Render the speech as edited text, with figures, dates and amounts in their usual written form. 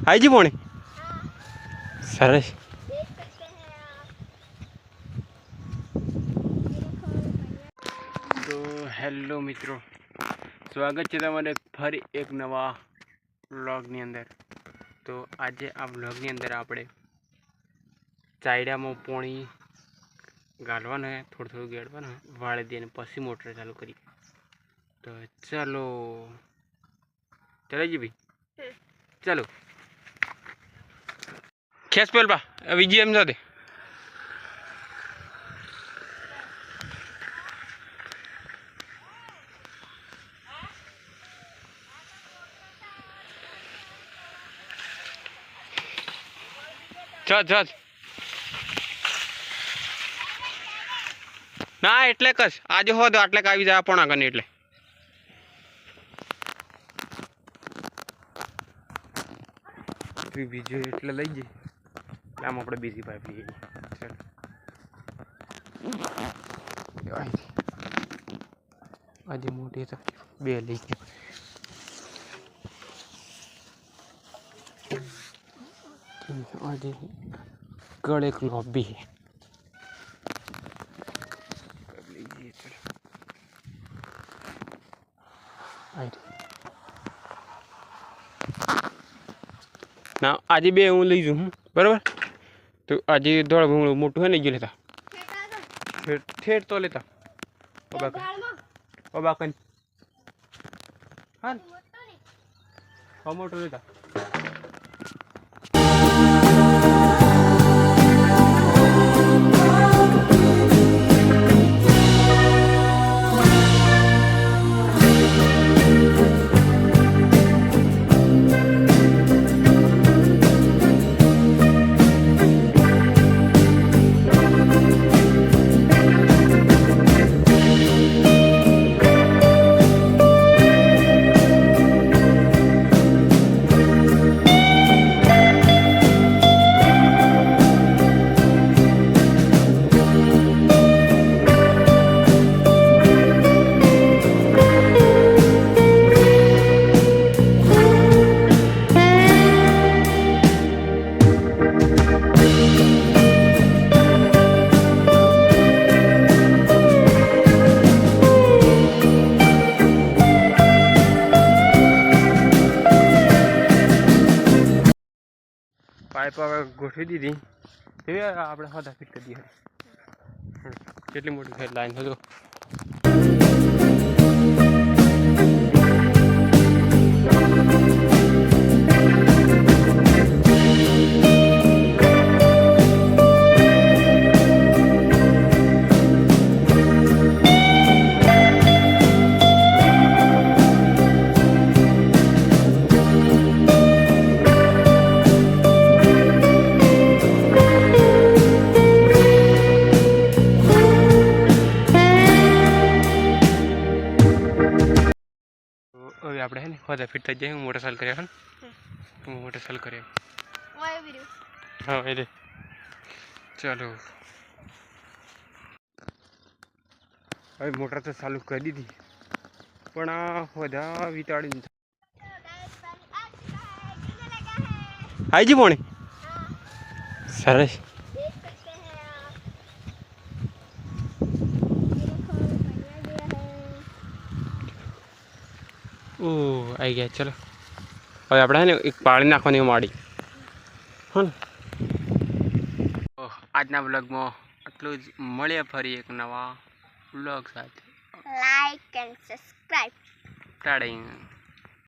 आई जी पोणी सरस। तो हेलो मित्रों, स्वागत है तमारे फरी एक नवा व्लॉगनी अंदर। तो आज आ व्लॉगनी अंदर आपणे चायडा में पोणी गालवानुं है, थोड़ुं थोड़ुं गेड़वानुं है, वाळी दीने पछी मोटर चालू करी। तो चलो चलो जी भाई, चलो खेस पेल बा विजीएम जाते चल चल ना एटले कस आज हो तो आटले आवी जाए पण आगे एटले बीजू एटले लई जाए आम अपने बीजी पाइप ली चल आज मोटी तो बे ली आज गड़े एक लॉबी है ना आज बे हूँ लई जू बराबर। तो आज दौड़ भूंगड़ू मोटू है नहीं जो लेता ठेठ तो लेता ओ बाकन हाँ मोटू लेता पाइप गोठवी दीधी આપણે હોદા ફિટ કરી દીધી કેટલી મોટી છે લાઈન હતો। આપણે હે ને હોદા ફિટ થઈ જાય મોટર ચાલુ કર્યા હે મોટર ચાલુ કર્યા हाँ ये चलो अभी मोटर तो चालू कर दी थी पण आ होदा विताड़ी आई जी पोणी सरस। ओ आई गया चलो હવે આપણે હે ને એક પાણી નાખવાની માડી હા ને। આજના વ્લોગમાં આટલું જ, મળીએ ફરી એક નવા વ્લોગ સાથે। Like and subscribe ટાડીંગ।